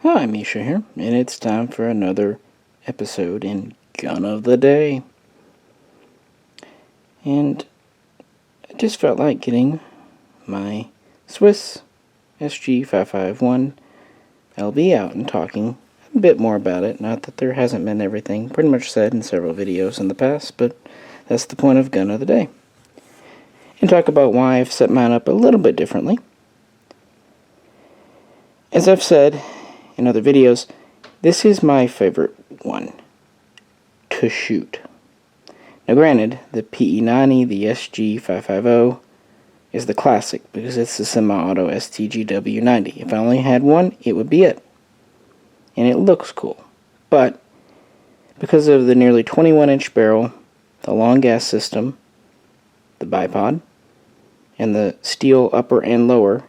Hi, Misha here, and it's time for another episode in Gun of the Day. And I just felt like getting my Swiss SG551 LB out and talking a bit more about it. Not that there hasn't been everything pretty much said in several videos in the past, but that's the point of Gun of the Day. And talk about why I've set mine up a little bit differently. As I've said in other videos, this is my favorite one to shoot. Now granted, the PE90, the SG550 is the classic because it's the semi-auto STG-W90. If I only had one, it would be it. And it looks cool. But because of the nearly 21-inch barrel, the long gas system, the bipod, and the steel upper and lower,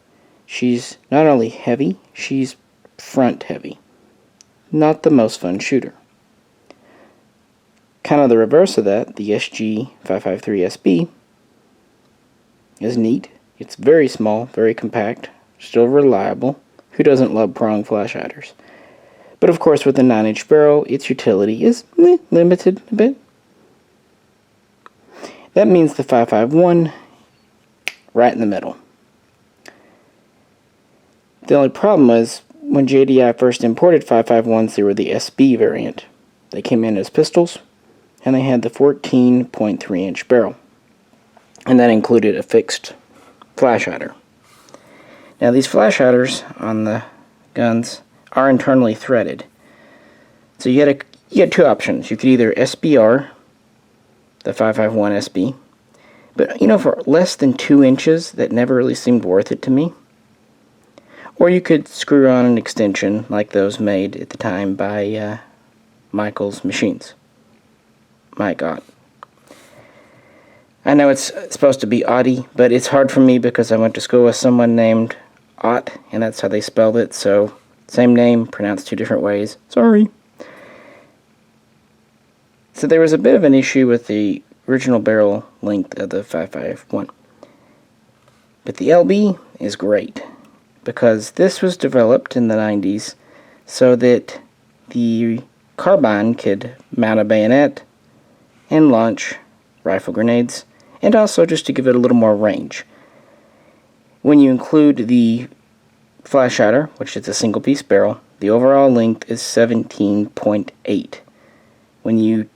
she's not only heavy, she's front heavy. Not the most fun shooter. Kind of the reverse of that, the SG553SB is neat. It's very small, very compact, still reliable. Who doesn't love prong flash hiders? But of course with the 9-inch barrel, its utility is limited a bit. That means the 551 right in the middle. The only problem was, when JDI first imported 551s, they were the SB variant. They came in as pistols, and they had the 14.3-inch barrel. And that included a fixed flash hider. Now these flash hiders on the guns are internally threaded. So you had two options. You could either SBR the 551 SB, but for less than 2 inches, that never really seemed worth it to me. Or you could screw on an extension like those made at the time by Michael's Machines. My God. I know it's supposed to be Audi, but it's hard for me because I went to school with someone named Ott, and that's how they spelled it, so same name, pronounced two different ways. Sorry. So there was a bit of an issue with the original barrel length of the 551. But the LB is great, because this was developed in the 90s so that the carbine could mount a bayonet and launch rifle grenades, and also just to give it a little more range. When you include the flash hider, which is a single piece barrel, the overall length is 17.8. When you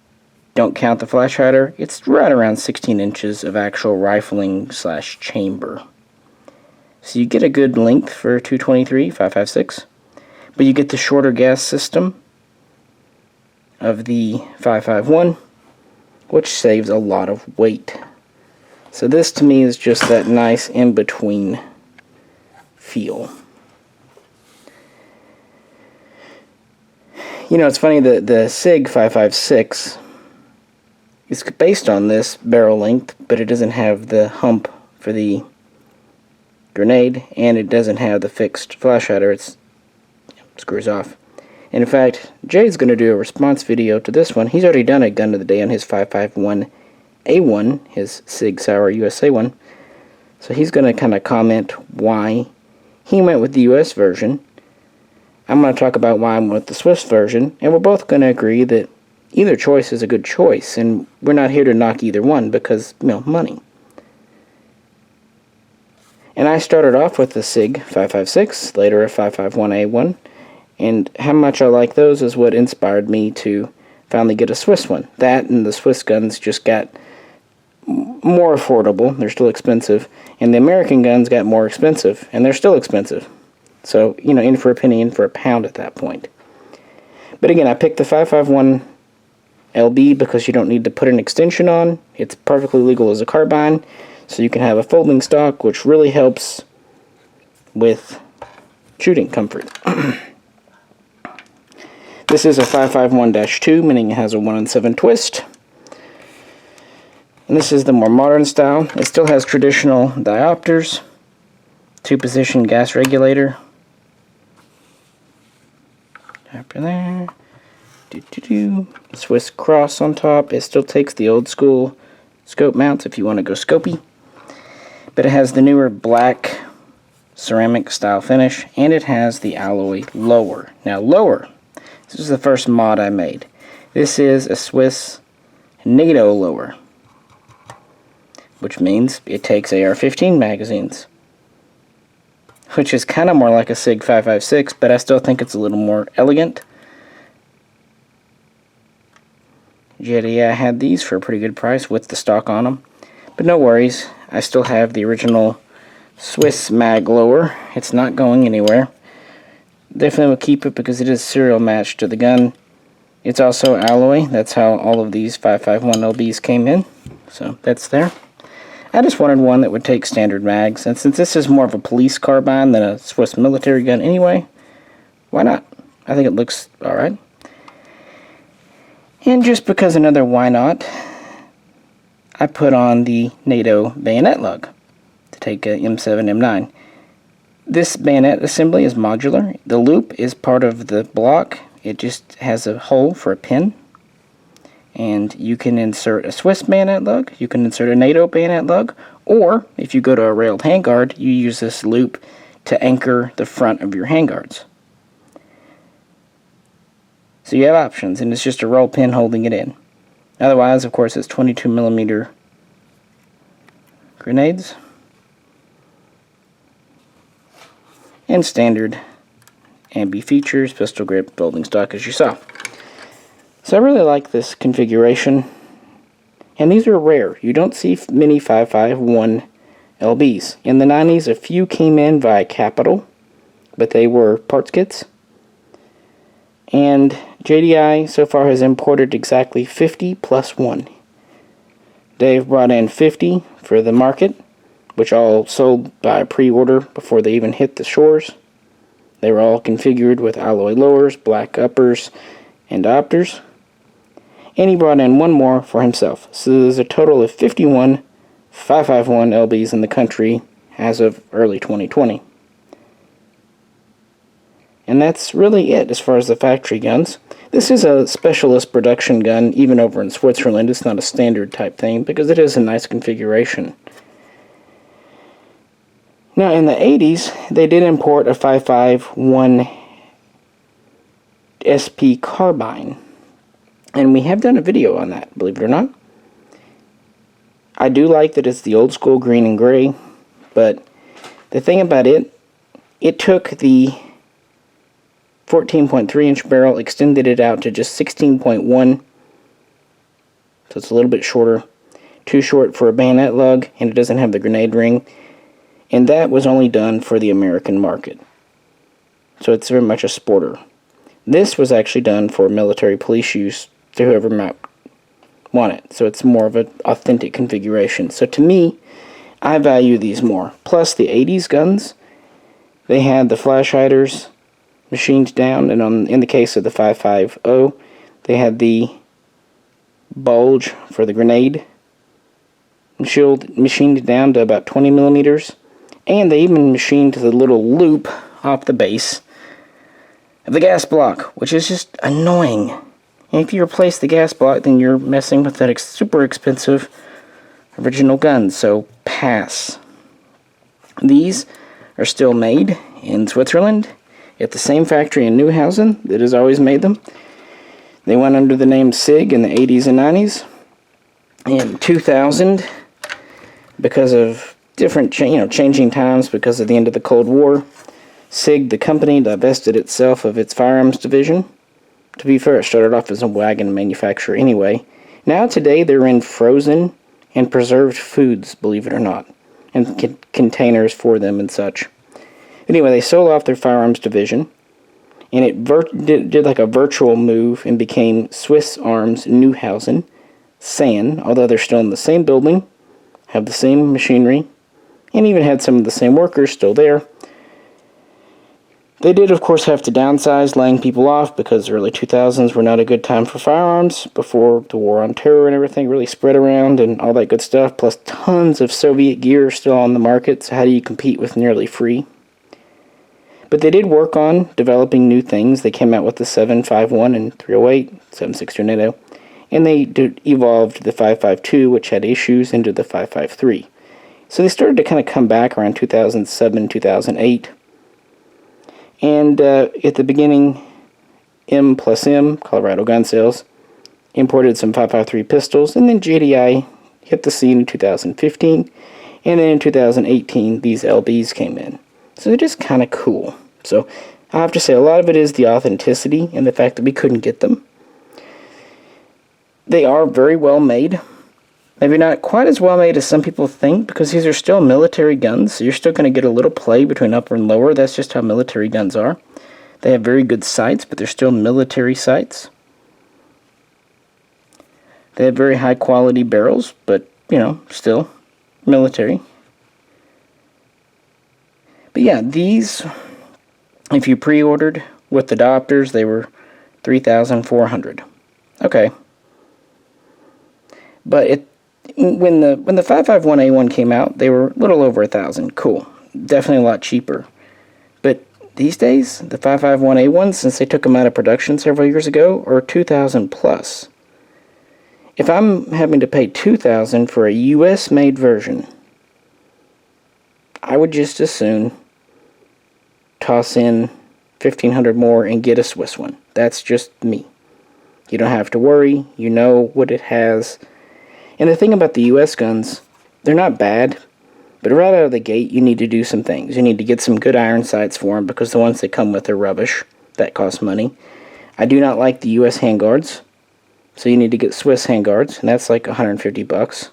don't count the flash hider, it's right around 16 inches of actual rifling / chamber. So you get a good length for 223, 556, but you get the shorter gas system of the 551, which saves a lot of weight. So this to me is just that nice in-between feel. It's funny that the SiG 556 is based on this barrel length, but it doesn't have the hump for the grenade, and it doesn't have the fixed flash hider. It screws off. And in fact, Jay's going to do a response video to this one. He's already done a Gun of the Day on his 551A1, his SiG Sauer USA one. So he's going to kind of comment why he went with the US version. I'm going to talk about why I went with the Swiss version, and we're both going to agree that either choice is a good choice, and we're not here to knock either one because, money. And I started off with the SiG 556, later a 551A1, and how much I like those is what inspired me to finally get a Swiss one. That and the Swiss guns just got more affordable. They're still expensive. And the American guns got more expensive, and they're still expensive. So, in for a penny, in for a pound at that point. But again, I picked the 551 LB because you don't need to put an extension on. It's perfectly legal as a carbine. So you can have a folding stock, which really helps with shooting comfort. This is a 551-2, meaning it has a 1-in-7 twist. And this is the more modern style. It still has traditional diopters, 2-position gas regulator. After there, Swiss cross on top. It still takes the old school scope mounts if you want to go scopey. But it has the newer black ceramic style finish, and it has the alloy lower. Now lower, this is the first mod I made. This is a Swiss NATO lower, which means it takes AR-15 magazines, which is kind of more like a SiG 5.56, but I still think it's a little more elegant. I had these for a pretty good price with the stock on them, but no worries, I still have the original Swiss mag lower. It's not going anywhere. Definitely will keep it because it is serial matched to the gun. It's also alloy. That's how all of these 5.51 LBs came in, so that's there. I just wanted one that would take standard mags, and since this is more of a police carbine than a Swiss military gun anyway, why not? I think it looks alright. And just because another why not, I put on the NATO bayonet lug to take a M7, M9. This bayonet assembly is modular. The loop is part of the block. It just has a hole for a pin. And you can insert a Swiss bayonet lug, you can insert a NATO bayonet lug, or if you go to a railed handguard, you use this loop to anchor the front of your handguards. So you have options, and it's just a roll pin holding it in. Otherwise, of course, it's 22mm grenades and standard ambi features, pistol grip, folding stock, as you saw. So I really like this configuration, and these are rare. You don't see many 5.51 LBs. In the 90s, a few came in via Capital, but they were parts kits. And JDI so far has imported exactly 50 plus 1. They've brought in 50 for the market, which all sold by pre-order before they even hit the shores. They were all configured with alloy lowers, black uppers, and diopters. And he brought in one more for himself. So there's a total of 51 5.51 LBs in the country as of early 2020. And that's really it as far as the factory guns. This is a specialist production gun, even over in Switzerland. It's not a standard type thing because it is a nice configuration. Now in the 80s, they did import a 5.51 SP carbine. And we have done a video on that, believe it or not. I do like that it's the old school green and gray, but the thing about it, it took the 14.3 inch barrel, extended it out to just 16.1, so it's a little bit shorter. Too short for a bayonet lug, and it doesn't have the grenade ring. And that was only done for the American market. So it's very much a sporter. This was actually done for military police use to whoever might want it. So it's more of an authentic configuration. So to me, I value these more. Plus the 80s guns, they had the flash hiders machined down, and in the case of the 5.50, they had the bulge for the grenade machined down to about 20 millimeters. And they even machined the little loop off the base of the gas block, which is just annoying. And if you replace the gas block, then you're messing with that super expensive original gun, so pass. These are still made in Switzerland at the same factory in Neuhausen that has always made them. They went under the name SiG in the 80s and 90s. In 2000, because of different changing times because of the end of the Cold War, SiG, the company, divested itself of its firearms division. To be fair, it started off as a wagon manufacturer anyway. Now today they're in frozen and preserved foods, believe it or not, and containers for them and such. Anyway, they sold off their firearms division, and it did like a virtual move and became Swiss Arms Neuhausen, SAN, although they're still in the same building, have the same machinery, and even had some of the same workers still there. They did, of course, have to downsize, laying people off, because the early 2000s were not a good time for firearms, before the war on terror and everything really spread around and all that good stuff, plus tons of Soviet gear still on the market, so how do you compete with nearly free? But they did work on developing new things. They came out with the 7.51 and 308, 7.62 NATO, and they evolved the 5.52, which had issues, into the 5.53. So they started to kind of come back around 2007, 2008. And at the beginning, M+M, Colorado Gun Sales, imported some 5.53 pistols, and then GDI hit the scene in 2015, and then in 2018, these LBs came in. So they're just kind of cool. So I have to say, a lot of it is the authenticity and the fact that we couldn't get them. They are very well made. Maybe not quite as well made as some people think, because these are still military guns, so you're still going to get a little play between upper and lower. That's just how military guns are. They have very good sights, but they're still military sights. They have very high quality barrels, but, you know, still military. But yeah, these, if you pre-ordered with adapters, they were $3,400. Okay. But when the 5.51A1 came out, they were a little over $1,000. Cool. Definitely a lot cheaper. But these days, the 5.51A1s, since they took them out of production several years ago, are $2,000 plus. If I'm having to pay $2,000 for a US-made version, I would just as soon toss in $1,500 more and get a Swiss one. That's just me. You don't have to worry. You know what it has. And the thing about the US guns, they're not bad, but right out of the gate, you need to do some things. You need to get some good iron sights for them, because the ones they come with are rubbish. That costs money. I do not like the US handguards, so you need to get Swiss handguards, and that's like $150.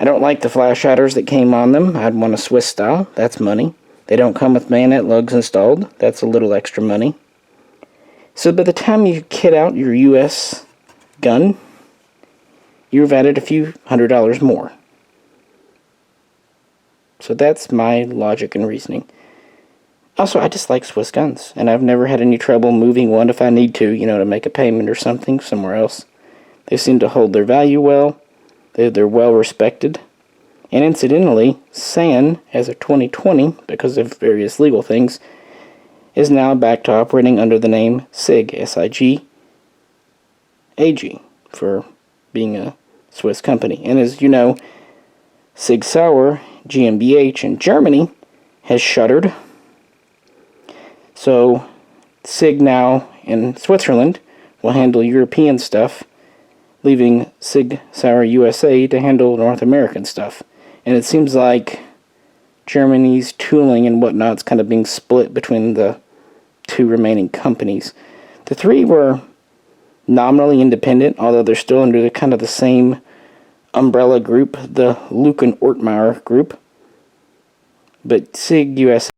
I don't like the flash shiders that came on them. I'd want a Swiss style. That's money. They don't come with bayonet lugs installed. That's a little extra money. So by the time you kit out your US gun, you've added a few $100 more. So that's my logic and reasoning. Also, I just like Swiss guns, and I've never had any trouble moving one if I need to, you know, to make a payment or something somewhere else. They seem to hold their value well. They're well respected. And incidentally, SAN, as of 2020, because of various legal things, is now back to operating under the name SiG, S-I-G, AG, for being a Swiss company. And as you know, SiG Sauer GmbH in Germany has shuttered. So SiG now in Switzerland will handle European stuff, leaving SiG Sauer USA to handle North American stuff. And it seems like Germany's tooling and whatnot's kind of being split between the two remaining companies. The three were nominally independent, although they're still under the kind of the same umbrella group, the Luken Ortmeyer group. But SiG USA